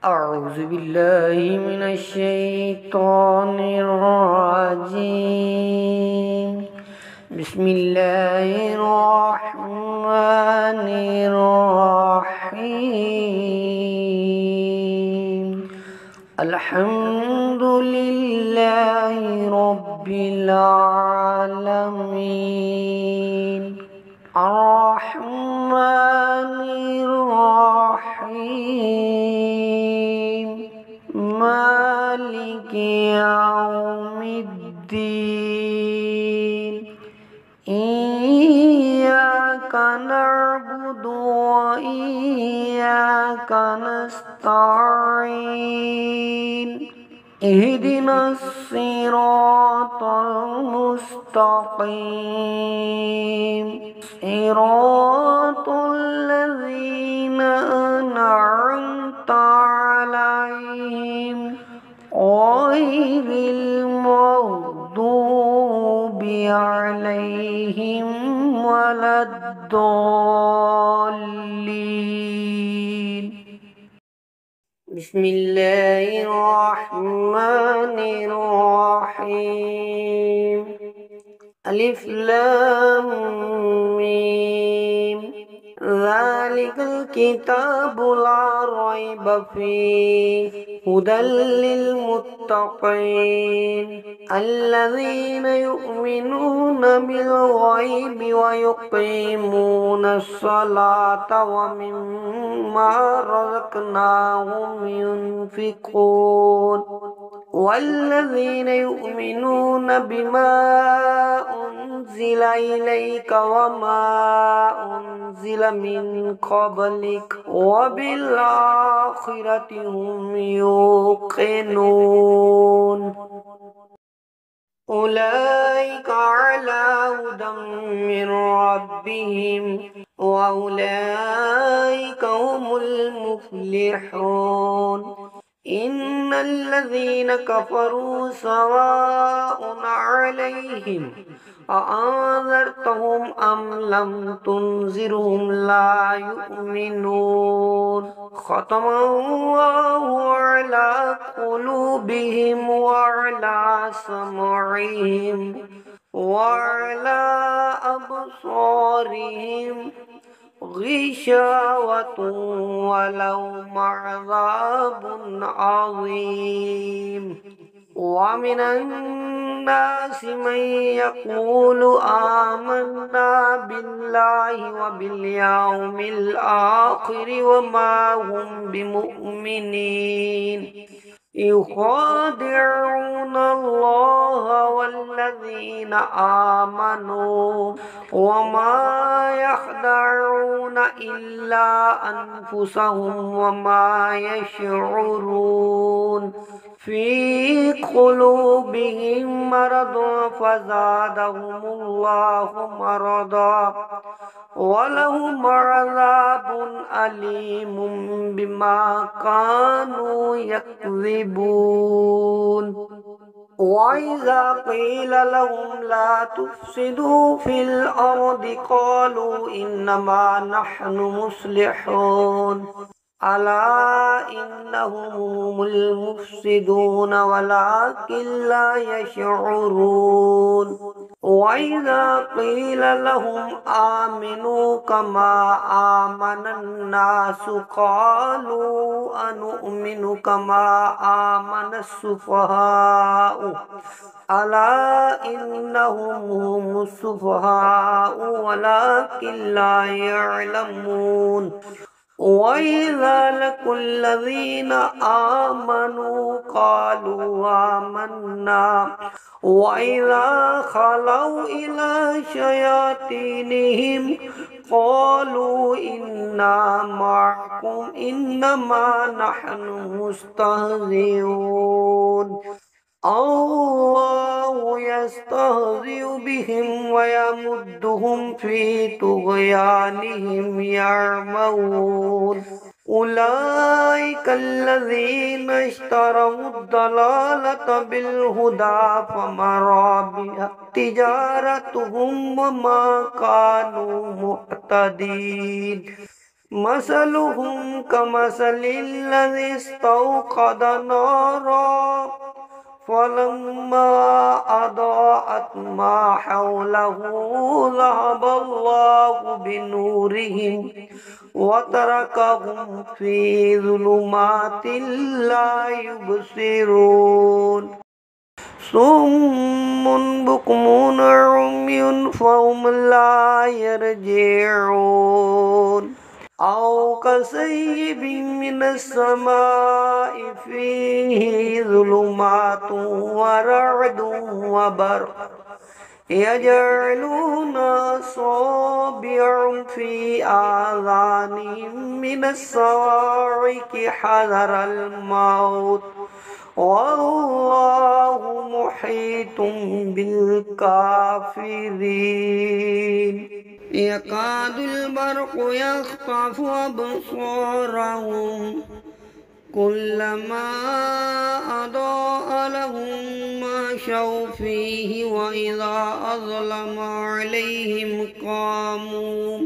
أعوذ بالله من الشيطان الرجيم. بسم الله الرحمن الرحيم. الحمد لله رب العالمين الرحمن الرحيم مالك يوم الدين. إياك نعبد وإياك نستعين. اهدنا الصراط المستقيم صراط الذين أنعمت عليهم غير المغضوب عليهم ولا الضالين. بسم الله الرحمن الرحيم. ألف لام ميم. ذلك الكتاب لا ريب فيه هدى للمتقين الذين يؤمنون بالغيب ويقيمون الصلاة ومما رزقناهم ينفقون والذين يؤمنون بما أنزل إليك وما أنزل من قبلك وبالآخرة هم يوقنون. أولئك على هدى من ربهم وأولئك هم المفلحون. إن الذين كفروا سواء عليهم أأنذرتهم أم لم تنذرهم لا يؤمنون. ختم الله على قلوبهم وعلى سمعهم وعلى أبصارهم غشاوة ولهم عذاب عظيم. ومن الناس من يقول آمنا بالله وباليوم الآخر وما هم بمؤمنين يخادعون الله والذين آمنوا وما يخدعون إلا أنفسهم وما يشعرون. في قلوبهم مرض فزادهم الله مرضا ولهم عذاب أليم بما كانوا يكذبون. وإذا قيل لهم لا تفسدوا في الأرض قالوا إنما نحن مصلحون ألا إنهم هم المفسدون ولكن لا يشعرون. وإذا قيل لهم آمنوا كما آمن الناس قالوا أنؤمن كما آمن السفهاء ألا إنهم هم السفهاء ولكن لا يعلمون. وإذا لقوا الذين آمنوا قالوا آمنا وإذا خلوا إلى شياطينهم قالوا إنا معكم إنما نحن مستهزئون. الله يستهزئ بهم ويمدهم في طغيانهم يعمهون. أولئك الذين اشتروا الضلالة بالهدى فما ربحت تجارتهم وما كانوا مهتدين. مثلهم كمثل الذي استوقد نارا فلما أضاءت ما حوله ذهب الله بنورهم وتركهم في ظلمات لا يبصرون صم بكم عمي فهم لا يرجعون أو كصيب من السماء فيه ظلمات ورعد وبرق يجعلون أصابعهم في آذانهم من الصواعق حذر الموت والله محيط بالكافرين يكاد البرق يخطف أبصارهم كلما أضاء لهم مشوا فيه وإذا أظلم عليهم قاموا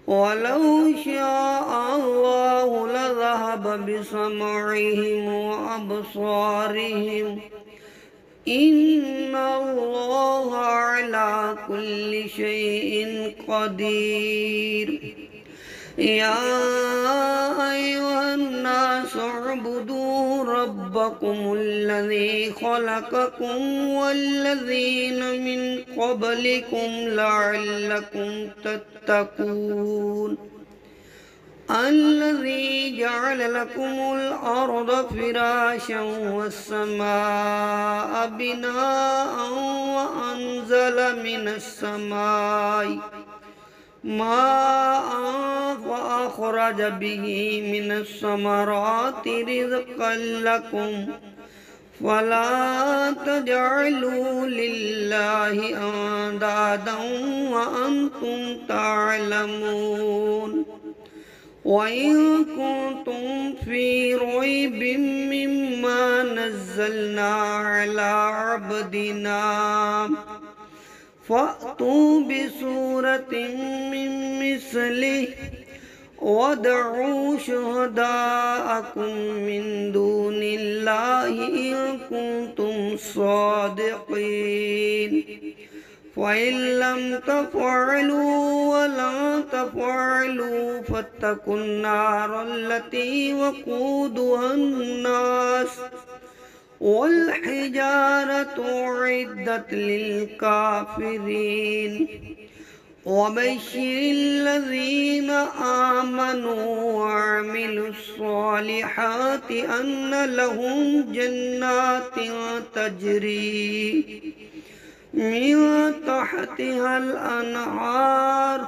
ولو شاء الله لذهب بسمعهم وأبصارهم إن الله على كل شيء قدير يا أيها الناس اعبدوا ربكم الذي خلقكم والذين من قبلكم لعلكم تتقون الذي جعل لكم الأرض فراشا والسماء بناء وأنزل من السماء ماء فأخرج به من الثمرات رزقا لكم فلا تجعلوا لله أندادا وأنتم تعلمون وإن كنتم في ريب مما نزلنا على عبدنا فأتوا بسورة من مثله وادعوا شهداءكم من دون الله إن كنتم صادقين فإن لم تفعلوا ولن تفعلوا فاتقوا النار التي وقودها الناس والحجارة أعدت للكافرين وبشر الذين آمنوا وعملوا الصالحات أن لهم جنات تجري من تحتها الأنهار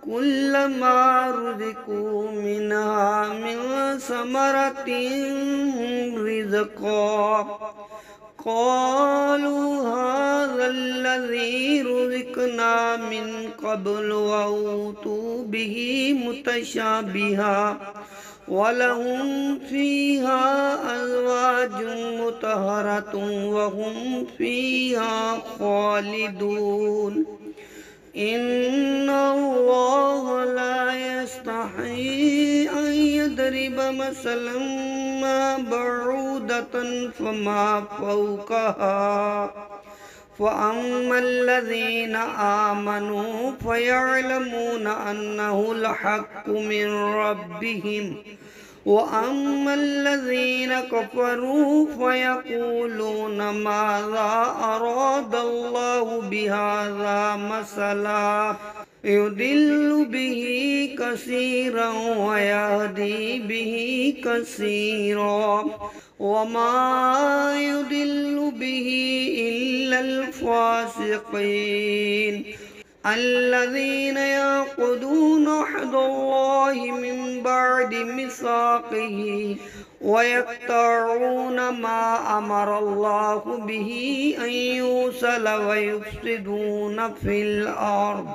كلما رزقوا منها من ثمرة رزقا قالوا هذا الذي رزقنا من قبل وأوتوا به متشابها ولهم فيها أزواج مطهرة وهم فيها خالدون إن الله لا يستحي أن يضرب مثلا ما بعودة فما فوقها فأما الذين آمنوا فيعلمون أنه الحق من ربهم وأما الذين كفروا فيقولون ماذا أراد الله بهذا مثلا يضل به كثيرا ويهدي به كثيرا وما يضل به إلا الفاسقين الذين يعقدون عهد الله من بعد ميثاقه ويقطعون ما أمر الله به أن يوصل ويفسدون في الأرض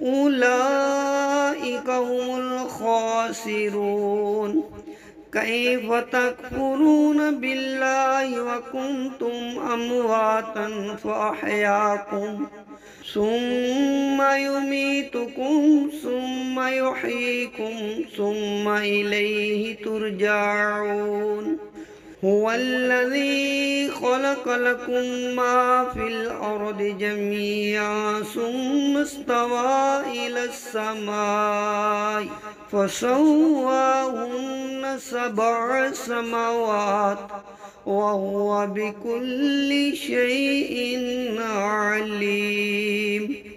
أولئك هم الخاسرون كيف تكفرون بالله وكنتم أمواتا فأحياكم ثم يميتكم ثم يحييكم ثم إليه ترجعون هو الذي خلق لكم ما في الأرض جميعا ثم استوى إلى السماء فسواهن سبع سماوات وهو بكل شيء عليم